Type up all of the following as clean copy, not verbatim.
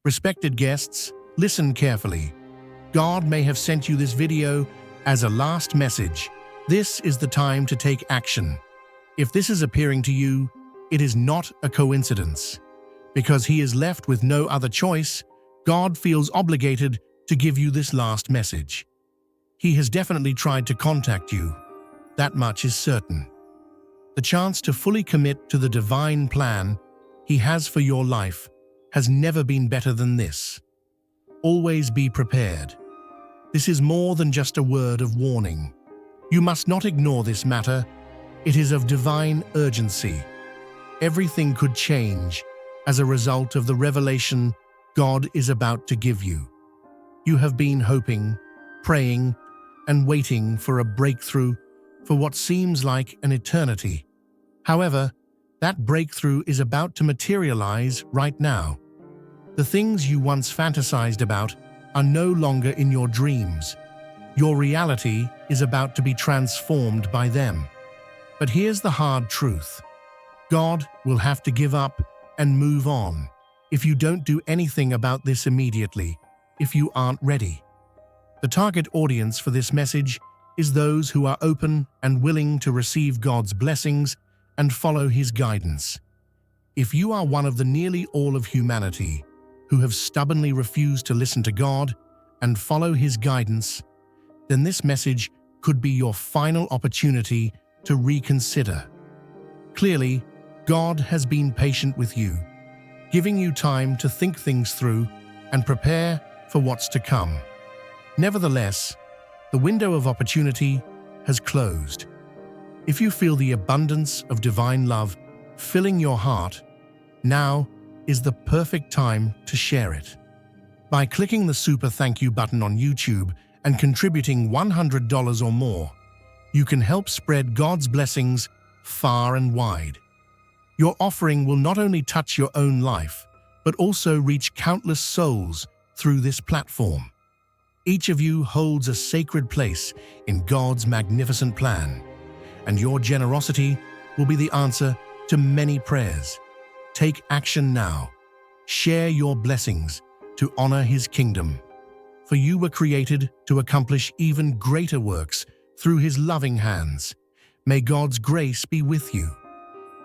Respected guests, listen carefully. God may have sent you this video as a last message. This is the time to take action. If this is appearing to you, it is not a coincidence. Because He is left with no other choice, God feels obligated to give you this last message. He has definitely tried to contact you. That much is certain. The chance to fully commit to the divine plan He has for your life has never been better than this. Always be prepared. This is more than just a word of warning. You must not ignore this matter. It is of divine urgency. Everything could change as a result of the revelation God is about to give you. You have been hoping, praying, and waiting for a breakthrough for what seems like an eternity. However, that breakthrough is about to materialize right now. The things you once fantasized about are no longer in your dreams. Your reality is about to be transformed by them. But here's the hard truth. God will have to give up and move on if you don't do anything about this immediately, if you aren't ready. The target audience for this message is those who are open and willing to receive God's blessings and follow His guidance. If you are one of the nearly all of humanity who have stubbornly refused to listen to God and follow His guidance, then this message could be your final opportunity to reconsider. Clearly, God has been patient with you, giving you time to think things through and prepare for what's to come. Nevertheless, the window of opportunity has closed. If you feel the abundance of divine love filling your heart, now is the perfect time to share it. By clicking the Super Thank You button on YouTube and contributing $100 or more, you can help spread God's blessings far and wide. Your offering will not only touch your own life, but also reach countless souls through this platform. Each of you holds a sacred place in God's magnificent plan, and your generosity will be the answer to many prayers. Take action now. Share your blessings to honor His kingdom. For you were created to accomplish even greater works through His loving hands. May God's grace be with you.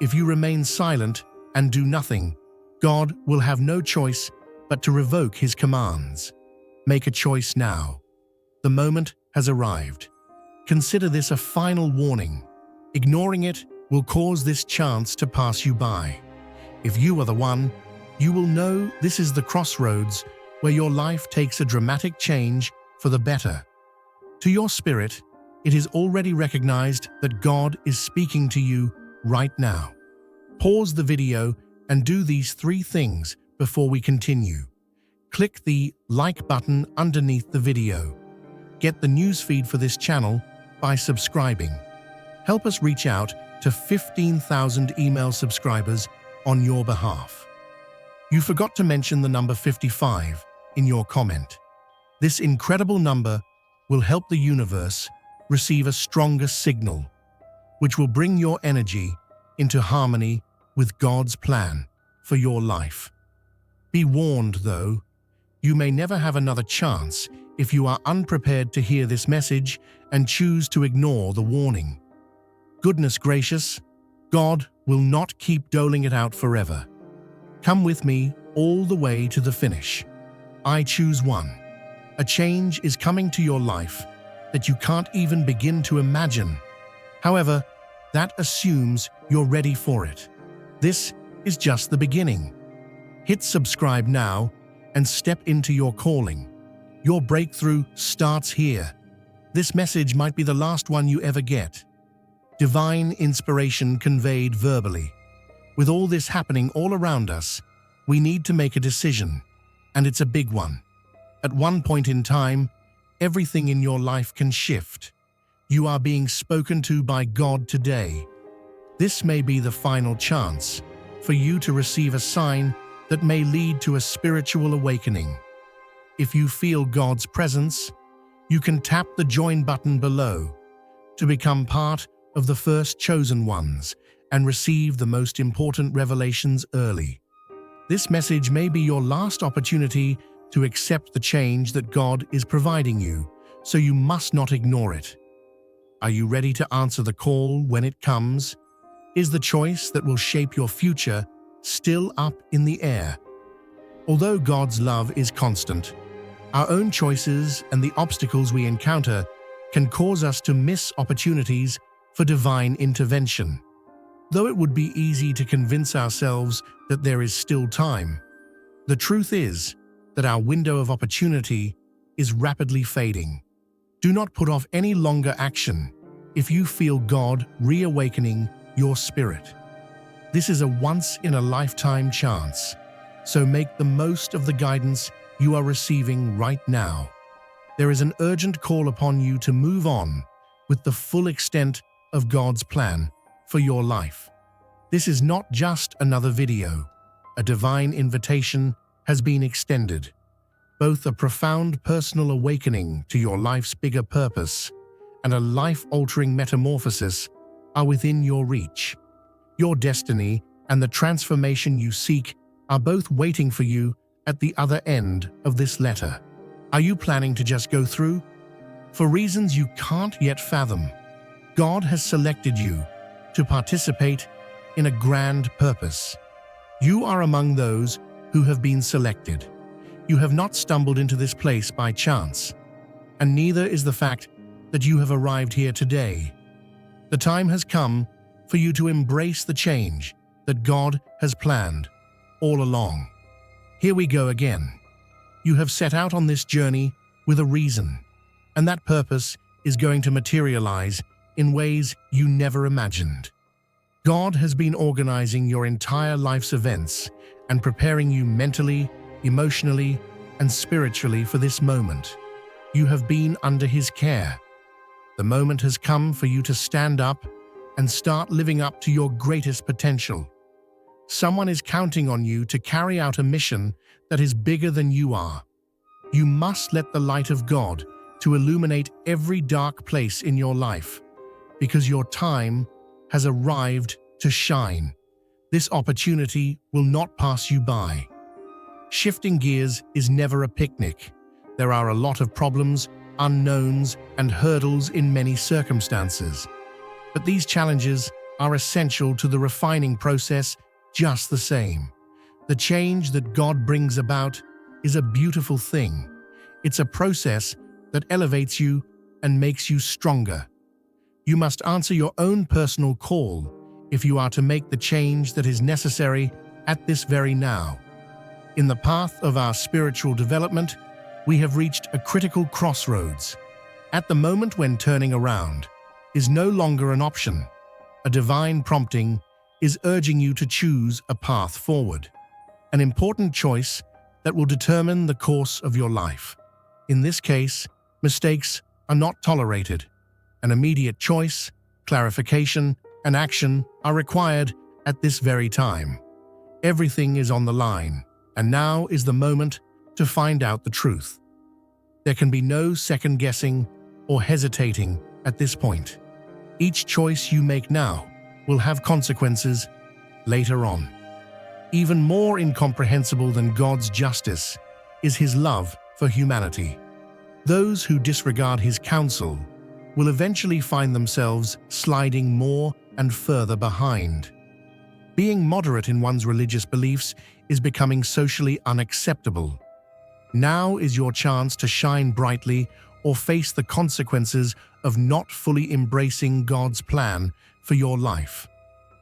If you remain silent and do nothing, God will have no choice but to revoke His commands. Make a choice now. The moment has arrived. Consider this a final warning. Ignoring it will cause this chance to pass you by. If you are the one, you will know this is the crossroads where your life takes a dramatic change for the better. To your spirit, it is already recognized that God is speaking to you right now. Pause the video and do these 3 things before we continue. Click the like button underneath the video. Get the newsfeed for this channel by subscribing. Help us reach out to 15,000 email subscribers on your behalf. You forgot to mention the number 55 in your comment. This incredible number will help the universe receive a stronger signal, which will bring your energy into harmony with God's plan for your life. Be warned, though, you may never have another chance if you are unprepared to hear this message and choose to ignore the warning. Goodness gracious, God will not keep doling it out forever. Come with me all the way to the finish. I choose 1. A change is coming to your life that you can't even begin to imagine. However, that assumes you're ready for it. This is just the beginning. Hit subscribe now and step into your calling. Your breakthrough starts here. This message might be the last one you ever get. Divine inspiration conveyed verbally. With all this happening all around us, we need to make a decision, and it's a big one. At one point in time, everything in your life can shift. You are being spoken to by God today. This may be the final chance for you to receive a sign that may lead to a spiritual awakening. If you feel God's presence, you can tap the join button below to become part of the first chosen ones and receive the most important revelations early. This message may be your last opportunity to accept the change that God is providing you, so you must not ignore it. Are you ready to answer the call when it comes? Is the choice that will shape your future still up in the air? Although God's love is constant, our own choices and the obstacles we encounter can cause us to miss opportunities for divine intervention. Though it would be easy to convince ourselves that there is still time, the truth is that our window of opportunity is rapidly fading. Do not put off any longer action if you feel God reawakening your spirit. This is a once-in-a-lifetime chance, so make the most of the guidance you are receiving right now. There is an urgent call upon you to move on with the full extent of God's plan for your life. This is not just another video. A divine invitation has been extended. Both a profound personal awakening to your life's bigger purpose and a life-altering metamorphosis are within your reach. Your destiny and the transformation you seek are both waiting for you at the other end of this letter. Are you planning to just go through? For reasons you can't yet fathom, God has selected you to participate in a grand purpose. You are among those who have been selected. You have not stumbled into this place by chance, and neither is the fact that you have arrived here today. The time has come for you to embrace the change that God has planned all along. Here we go again. You have set out on this journey with a reason, and that purpose is going to materialize in ways you never imagined. God has been organizing your entire life's events and preparing you mentally, emotionally, and spiritually for this moment. You have been under His care. The moment has come for you to stand up and start living up to your greatest potential. Someone is counting on you to carry out a mission that is bigger than you are. You must let the light of God to illuminate every dark place in your life, because your time has arrived to shine. This opportunity will not pass you by. Shifting gears is never a picnic. There are a lot of problems, unknowns, and hurdles in many circumstances. But these challenges are essential to the refining process just the same. The change that God brings about is a beautiful thing. It's a process that elevates you and makes you stronger. You must answer your own personal call if you are to make the change that is necessary at this very now. In the path of our spiritual development, we have reached a critical crossroads. At the moment when turning around is no longer an option, a divine prompting is urging you to choose a path forward, an important choice that will determine the course of your life. In this case, mistakes are not tolerated. An immediate choice, clarification, and action are required at this very time. Everything is on the line, and now is the moment to find out the truth. There can be no second-guessing or hesitating at this point. Each choice you make now will have consequences later on. Even more incomprehensible than God's justice is His love for humanity. Those who disregard His counsel will eventually find themselves sliding more and further behind. Being moderate in one's religious beliefs is becoming socially unacceptable. Now is your chance to shine brightly or face the consequences of not fully embracing God's plan for your life.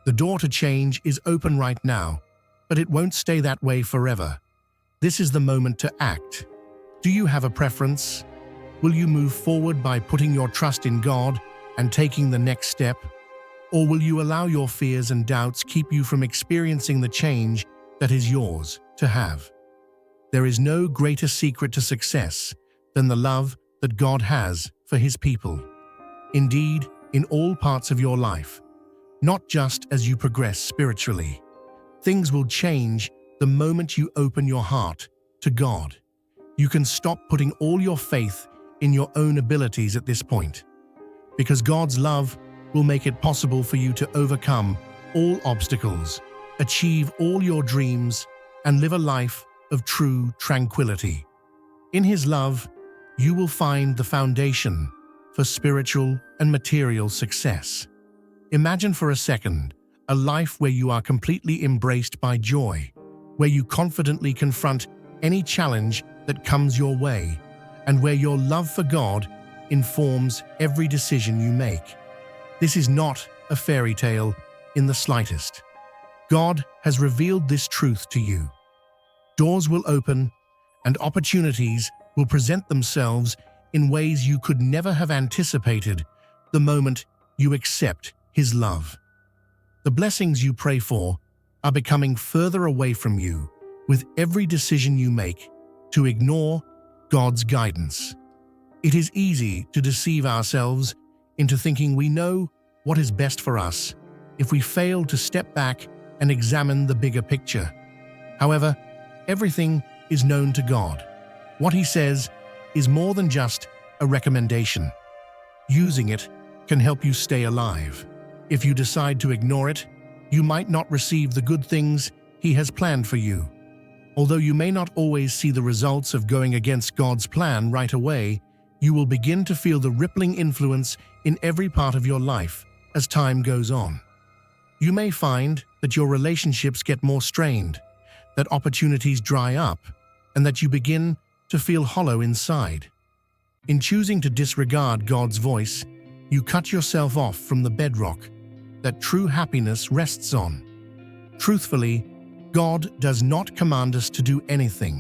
The door to change is open right now, but it won't stay that way forever. This is the moment to act. Do you have a preference? Will you move forward by putting your trust in God and taking the next step? Or will you allow your fears and doubts keep you from experiencing the change that is yours to have? There is no greater secret to success than the love that God has for His people. Indeed, in all parts of your life, not just as you progress spiritually, things will change the moment you open your heart to God. You can stop putting all your faith in your own abilities at this point, because God's love will make it possible for you to overcome all obstacles, achieve all your dreams, and live a life of true tranquility. In His love, you will find the foundation for spiritual and material success. Imagine for a second a life where you are completely embraced by joy, where you confidently confront any challenge that comes your way, and where your love for God informs every decision you make. This is not a fairy tale in the slightest. God has revealed this truth to you. Doors will open and opportunities will present themselves in ways you could never have anticipated the moment you accept His love. The blessings you pray for are becoming further away from you with every decision you make to ignore God's guidance. It is easy to deceive ourselves into thinking we know what is best for us if we fail to step back and examine the bigger picture. However, everything is known to God. What He says is more than just a recommendation. Using it can help you stay alive. If you decide to ignore it, you might not receive the good things He has planned for you. Although you may not always see the results of going against God's plan right away, you will begin to feel the rippling influence in every part of your life as time goes on. You may find that your relationships get more strained, that opportunities dry up, and that you begin to feel hollow inside. In choosing to disregard God's voice, you cut yourself off from the bedrock that true happiness rests on. Truthfully, God does not command us to do anything.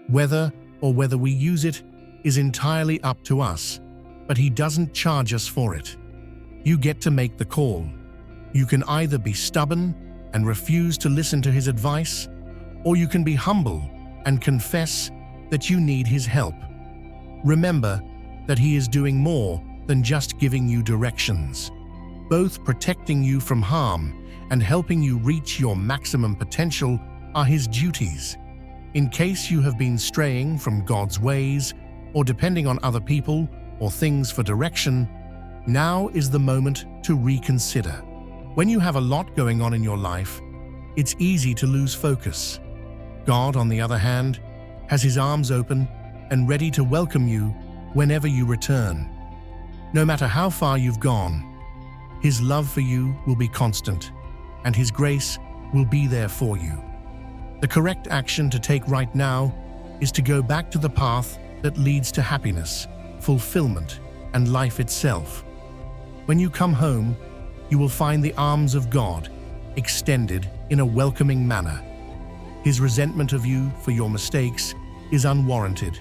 Whether we use it is entirely up to us, but He doesn't charge us for it. You get to make the call. You can either be stubborn and refuse to listen to His advice, or you can be humble and confess that you need His help. Remember that He is doing more than just giving you directions. Both protecting you from harm and helping you reach your maximum potential are His duties. In case you have been straying from God's ways or depending on other people or things for direction, now is the moment to reconsider. When you have a lot going on in your life, it's easy to lose focus. God, on the other hand, has His arms open and ready to welcome you whenever you return. No matter how far you've gone, His love for you will be constant, and His grace will be there for you. The correct action to take right now is to go back to the path that leads to happiness, fulfillment, and life itself. When you come home, you will find the arms of God extended in a welcoming manner. His resentment of you for your mistakes is unwarranted.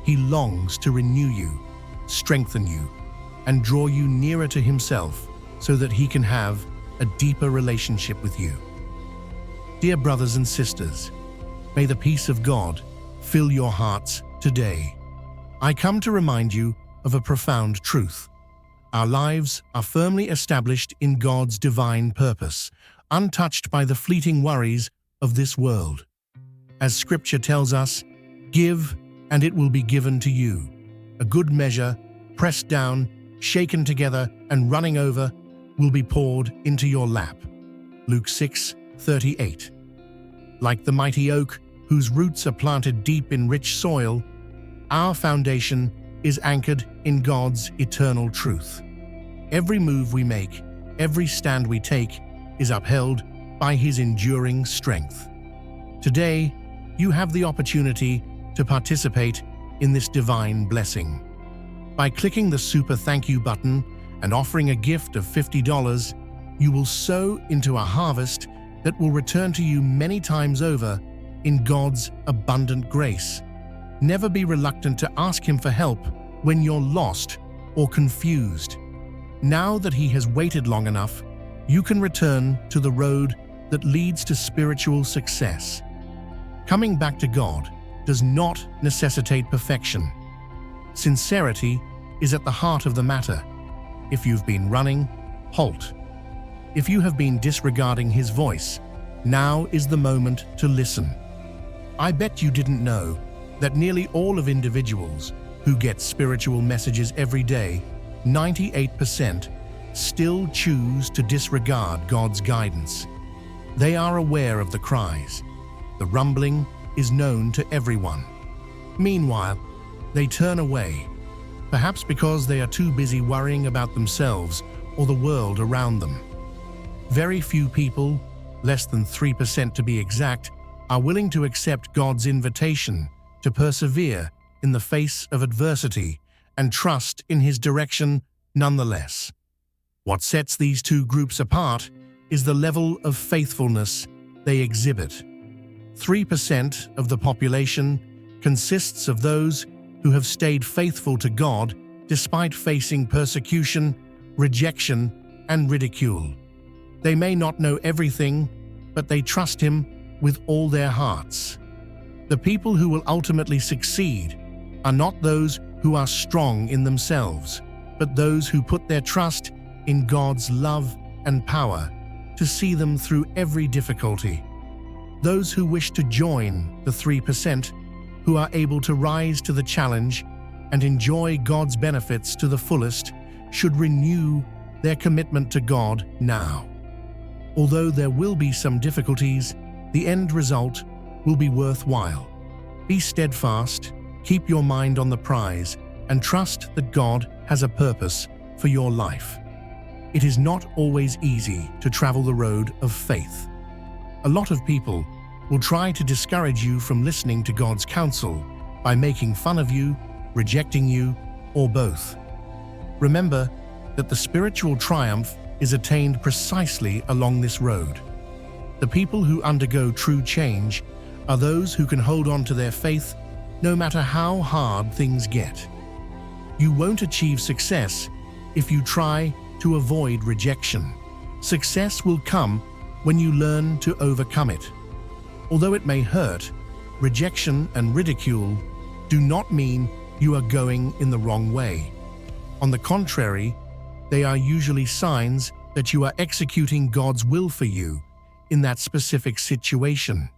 He longs to renew you, strengthen you, and draw you nearer to Himself so that He can have a deeper relationship with you. Dear brothers and sisters, may the peace of God fill your hearts today. I come to remind you of a profound truth. Our lives are firmly established in God's divine purpose, untouched by the fleeting worries of this world. As Scripture tells us, "Give, and it will be given to you. A good measure, pressed down, shaken together, and running over, will be poured into your lap." Luke 6:38. Like the mighty oak whose roots are planted deep in rich soil, our foundation is anchored in God's eternal truth. Every move we make, every stand we take, is upheld by His enduring strength. Today, you have the opportunity to participate in this divine blessing. By clicking the Super Thank You button and offering a gift of $50, you will sow into a harvest that will return to you many times over in God's abundant grace. Never be reluctant to ask Him for help when you're lost or confused. Now that He has waited long enough, you can return to the road that leads to spiritual success. Coming back to God does not necessitate perfection. Sincerity is at the heart of the matter. If you've been running, halt. If you have been disregarding His voice, now is the moment to listen. I bet you didn't know that nearly all of individuals who get spiritual messages every day, 98%, still choose to disregard God's guidance. They are aware of the cries. The rumbling is known to everyone. Meanwhile, they turn away, perhaps because they are too busy worrying about themselves or the world around them. Very few people, less than 3% to be exact, are willing to accept God's invitation to persevere in the face of adversity and trust in His direction nonetheless. What sets these two groups apart is the level of faithfulness they exhibit. 3% of the population consists of those who have stayed faithful to God despite facing persecution, rejection, and ridicule. They may not know everything, but they trust Him with all their hearts. The people who will ultimately succeed are not those who are strong in themselves, but those who put their trust in God's love and power to see them through every difficulty. Those who wish to join the 3%, who are able to rise to the challenge and enjoy God's benefits to the fullest, should renew their commitment to God now. Although there will be some difficulties, the end result will be worthwhile. Be steadfast, keep your mind on the prize, and trust that God has a purpose for your life. It is not always easy to travel the road of faith. A lot of people will try to discourage you from listening to God's counsel by making fun of you, rejecting you, or both. Remember that the spiritual triumph is attained precisely along this road. The people who undergo true change are those who can hold on to their faith no matter how hard things get. You won't achieve success if you try to avoid rejection. Success will come when you learn to overcome it. Although it may hurt, rejection and ridicule do not mean you are going in the wrong way. On the contrary, they are usually signs that you are executing God's will for you in that specific situation.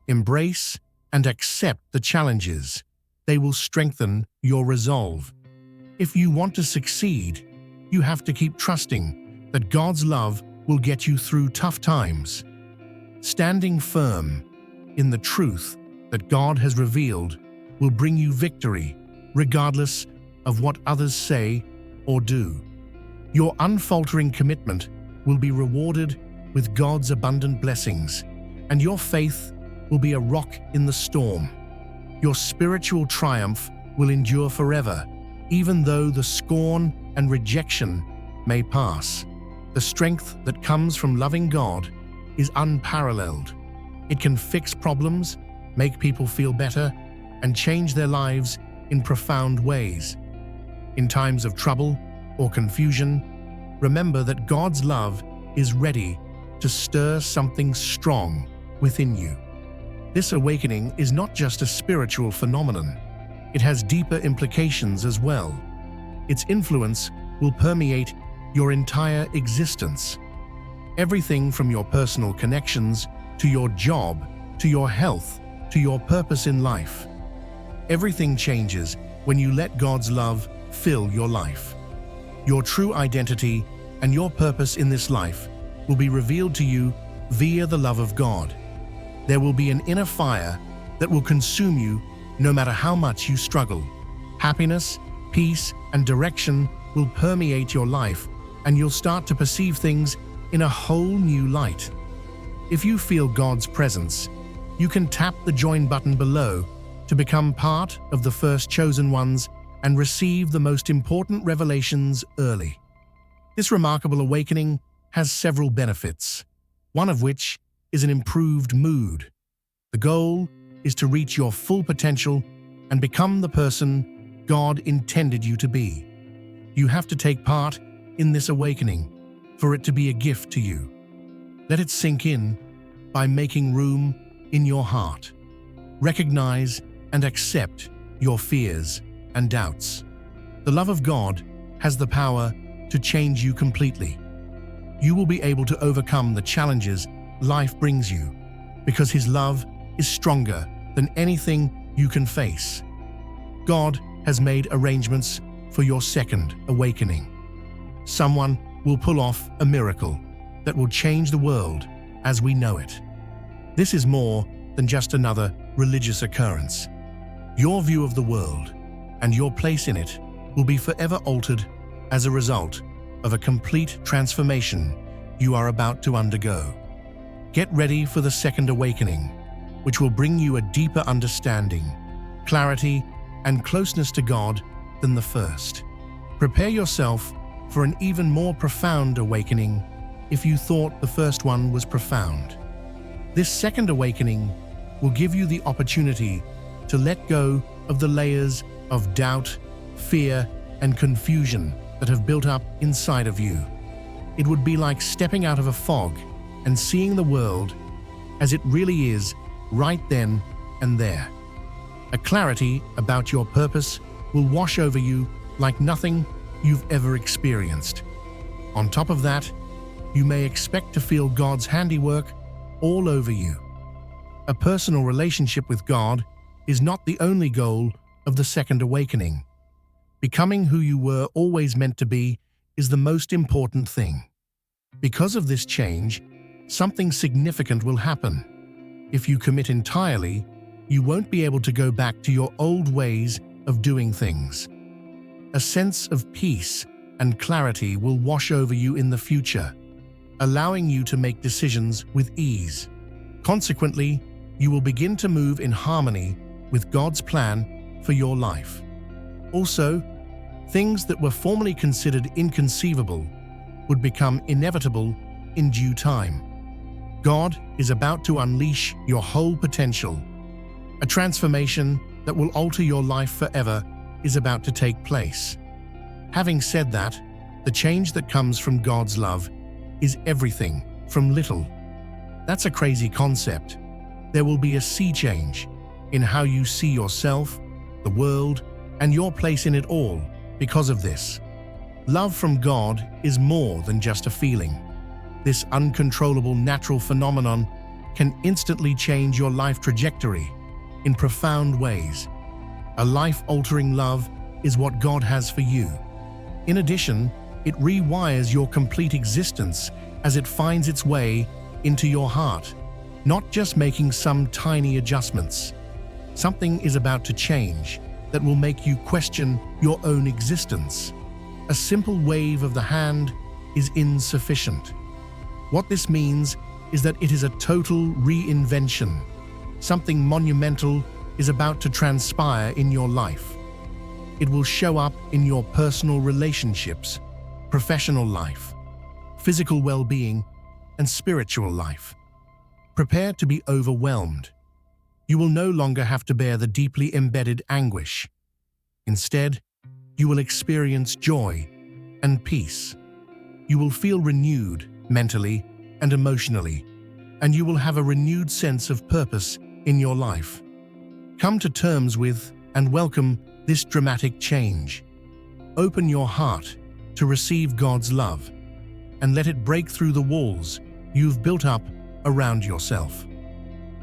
Embrace and accept the challenges. They will strengthen your resolve. If you want to succeed, you have to keep trusting that God's love will get you through tough times. Standing firm in the truth that God has revealed will bring you victory, regardless of what others say or do. Your unfaltering commitment will be rewarded with God's abundant blessings, and your faith will be a rock in the storm. Your spiritual triumph will endure forever, even though the scorn and rejection may pass. The strength that comes from loving God is unparalleled. It can fix problems, make people feel better, and change their lives in profound ways. In times of trouble or confusion, remember that God's love is ready to stir something strong within you. This awakening is not just a spiritual phenomenon. It has deeper implications as well. Its influence will permeate your entire existence. Everything from your personal connections, to your job, to your health, to your purpose in life. Everything changes when you let God's love fill your life. Your true identity and your purpose in this life will be revealed to you via the love of God. There will be an inner fire that will consume you no matter how much you struggle. Happiness, peace, and direction will permeate your life, and you'll start to perceive things in a whole new light. If you feel God's presence, you can tap the join button below to become part of the first chosen ones and receive the most important revelations early. This remarkable awakening has several benefits, one of which is an improved mood. The goal is to reach your full potential and become the person God intended you to be. You have to take part in this awakening for it to be a gift to you. Let it sink in by making room in your heart. Recognize and accept your fears and doubts. The love of God has the power to change you completely. You will be able to overcome the challenges life brings you because His love is stronger than anything you can face. God has made arrangements for your second awakening. Someone will pull off a miracle that will change the world as we know it. This is more than just another religious occurrence. Your view of the world and your place in it will be forever altered as a result of a complete transformation you are about to undergo. Get ready for the second awakening, which will bring you a deeper understanding, clarity, and closeness to God than the first. Prepare yourself for an even more profound awakening if you thought the first one was profound. This second awakening will give you the opportunity to let go of the layers of doubt, fear, and confusion that have built up inside of you. It would be like stepping out of a fog and seeing the world as it really is right then and there. A clarity about your purpose will wash over you like nothing you've ever experienced. On top of that, you may expect to feel God's handiwork all over you. A personal relationship with God is not the only goal of the second awakening. Becoming who you were always meant to be is the most important thing. Because of this change, something significant will happen. If you commit entirely, you won't be able to go back to your old ways of doing things. A sense of peace and clarity will wash over you in the future, allowing you to make decisions with ease. Consequently, you will begin to move in harmony with God's plan for your life. Also, things that were formerly considered inconceivable would become inevitable in due time. God is about to unleash your whole potential. A transformation that will alter your life forever is about to take place. Having said that, the change that comes from God's love is everything from little. That's a crazy concept. There will be a sea change in how you see yourself, the world, and your place in it all because of this. Love from God is more than just a feeling. This uncontrollable natural phenomenon can instantly change your life trajectory in profound ways. A life-altering love is what God has for you. In addition, it rewires your complete existence as it finds its way into your heart, not just making some tiny adjustments. Something is about to change that will make you question your own existence. A simple wave of the hand is insufficient. What this means is that it is a total reinvention. Something monumental is about to transpire in your life. It will show up in your personal relationships, professional life, physical well-being, and spiritual life. Prepare to be overwhelmed. You will no longer have to bear the deeply embedded anguish. Instead, you will experience joy and peace. You will feel renewed mentally and emotionally, and you will have a renewed sense of purpose in your life. Come to terms with and welcome this dramatic change. Open your heart to receive God's love and let it break through the walls you've built up around yourself.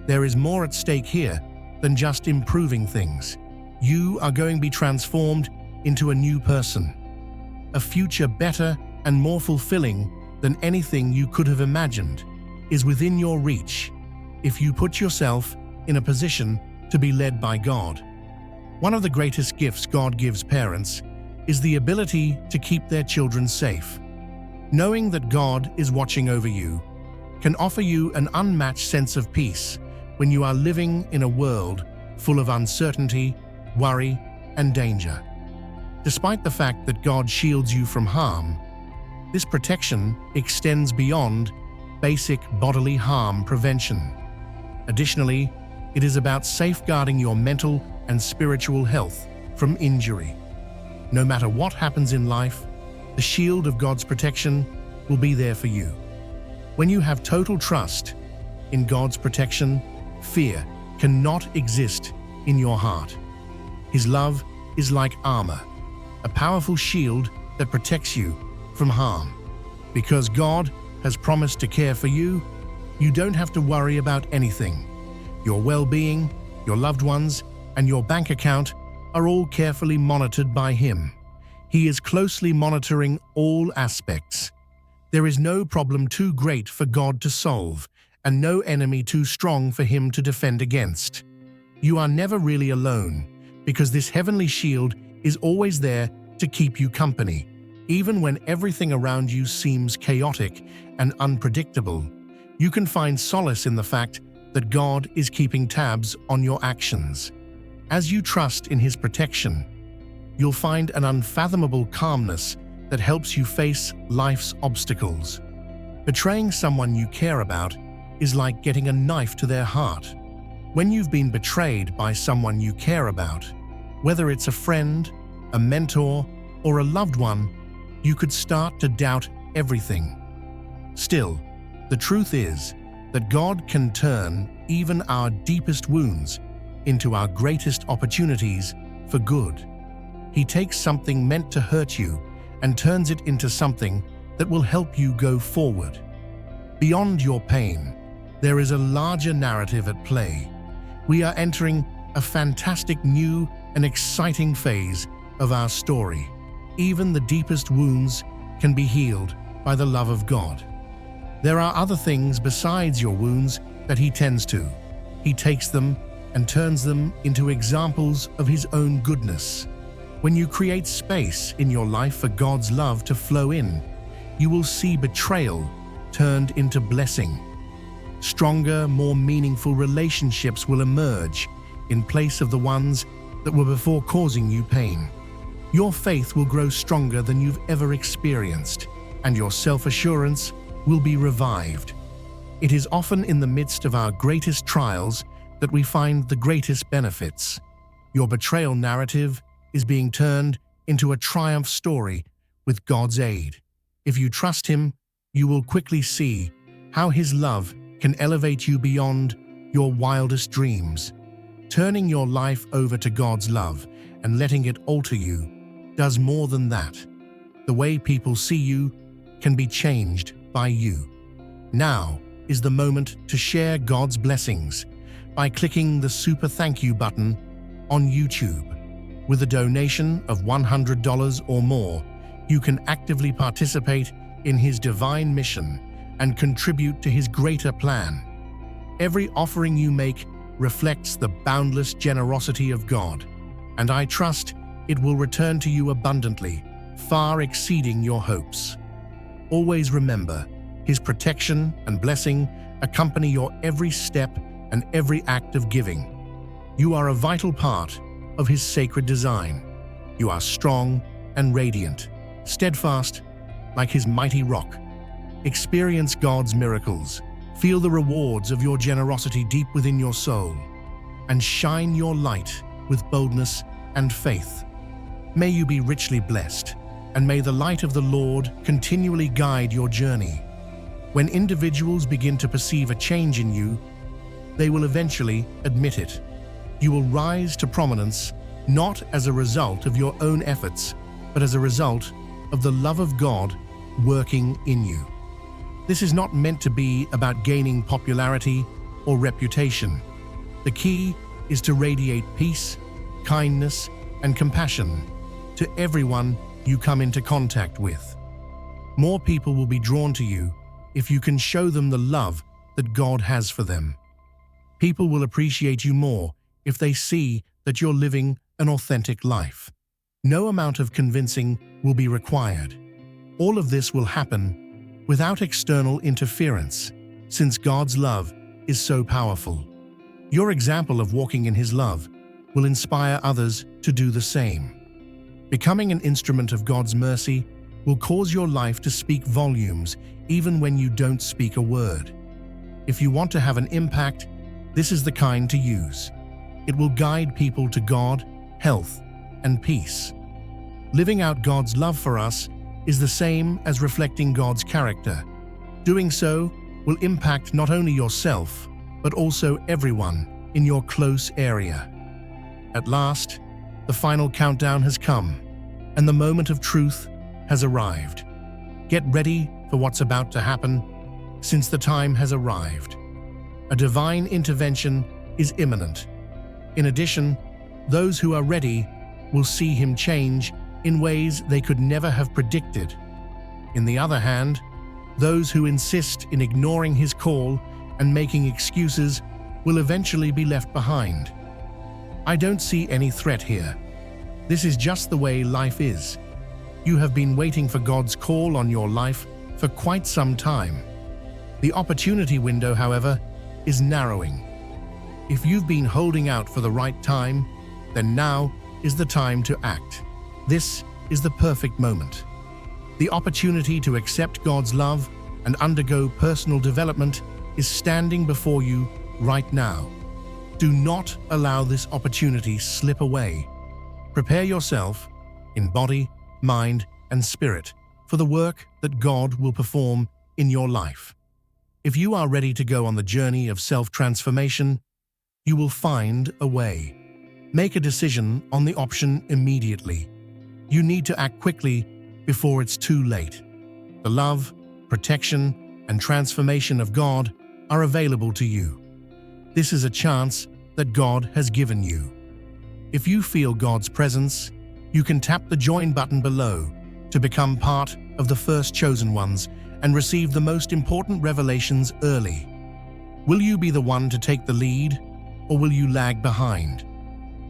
There is more at stake here than just improving things. You are going to be transformed into a new person. A future better and more fulfilling than anything you could have imagined is within your reach if you put yourself in a position to be led by God. One of the greatest gifts God gives parents is the ability to keep their children safe. Knowing that God is watching over you can offer you an unmatched sense of peace when you are living in a world full of uncertainty, worry, and danger. Despite the fact that God shields you from harm, this protection extends beyond basic bodily harm prevention. Additionally, it is about safeguarding your mental and spiritual health from injury. No matter what happens in life, the shield of God's protection will be there for you. When you have total trust in God's protection, fear cannot exist in your heart. His love is like armor, a powerful shield that protects you from harm. Because God has promised to care for you, you don't have to worry about anything. Your well-being, your loved ones, and your bank account are all carefully monitored by Him. He is closely monitoring all aspects. There is no problem too great for God to solve, and no enemy too strong for him to defend against. You are never really alone, because this heavenly shield is always there to keep you company, even when everything around you seems chaotic and unpredictable. You can find solace in the fact that God is keeping tabs on your actions. As you trust in His protection, you'll find an unfathomable calmness that helps you face life's obstacles. Betraying someone you care about is like getting a knife to their heart. When you've been betrayed by someone you care about, whether it's a friend, a mentor, or a loved one, you could start to doubt everything. Still, the truth is that God can turn even our deepest wounds into our greatest opportunities for good. He takes something meant to hurt you and turns it into something that will help you go forward. Beyond your pain, there is a larger narrative at play. We are entering a fantastic new and exciting phase of our story. Even the deepest wounds can be healed by the love of God. There are other things besides your wounds that He tends to. He takes them and turns them into examples of His own goodness. When you create space in your life for God's love to flow in, you will see betrayal turned into blessing. Stronger, more meaningful relationships will emerge in place of the ones that were before causing you pain. Your faith will grow stronger than you've ever experienced, and your self-assurance will be revived. It is often in the midst of our greatest trials that we find the greatest benefits. Your betrayal narrative is being turned into a triumph story with God's aid. If you trust Him, you will quickly see how His love can elevate you beyond your wildest dreams. Turning your life over to God's love and letting it alter you does more than that. The way people see you can be changed by you. Now is the moment to share God's blessings by clicking the Super Thank You button on YouTube. With a donation of $100 or more, you can actively participate in His divine mission and contribute to His greater plan. Every offering you make reflects the boundless generosity of God, and I trust it will return to you abundantly, far exceeding your hopes. Always remember, His protection and blessing accompany your every step and every act of giving. You are a vital part of His sacred design. You are strong and radiant, steadfast like His mighty rock. Experience God's miracles, feel the rewards of your generosity deep within your soul, and shine your light with boldness and faith. May you be richly blessed, and may the light of the Lord continually guide your journey. When individuals begin to perceive a change in you, they will eventually admit it. You will rise to prominence not as a result of your own efforts, but as a result of the love of God working in you. This is not meant to be about gaining popularity or reputation. The key is to radiate peace, kindness, and compassion to everyone you come into contact with. More people will be drawn to you if you can show them the love that God has for them. People will appreciate you more if they see that you're living an authentic life. No amount of convincing will be required. All of this will happen without external interference, since God's love is so powerful. Your example of walking in His love will inspire others to do the same. Becoming an instrument of God's mercy will cause your life to speak volumes even when you don't speak a word. If you want to have an impact, this is the kind to use. It will guide people to God, health, and peace. Living out God's love for us is the same as reflecting God's character. Doing so will impact not only yourself, but also everyone in your close area. At last, the final countdown has come, and the moment of truth has arrived. Get ready for what's about to happen, since the time has arrived. A divine intervention is imminent. In addition, those who are ready will see Him change in ways they could never have predicted. In the other hand, those who insist in ignoring His call and making excuses will eventually be left behind. I don't see any threat here. This is just the way life is. You have been waiting for God's call on your life for quite some time. The opportunity window, however, is narrowing. If you've been holding out for the right time, then now is the time to act. This is the perfect moment. The opportunity to accept God's love and undergo personal development is standing before you right now. Do not allow this opportunity slip away. Prepare yourself in body, mind, and spirit for the work that God will perform in your life. If you are ready to go on the journey of self-transformation, you will find a way. Make a decision on the option immediately. You need to act quickly before it's too late. The love, protection, and transformation of God are available to you. This is a chance that God has given you. If you feel God's presence, you can tap the join button below to become part of the first chosen ones and receive the most important revelations early. Will you be the one to take the lead, or will you lag behind?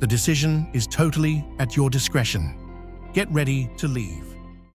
The decision is totally at your discretion. Get ready to leave.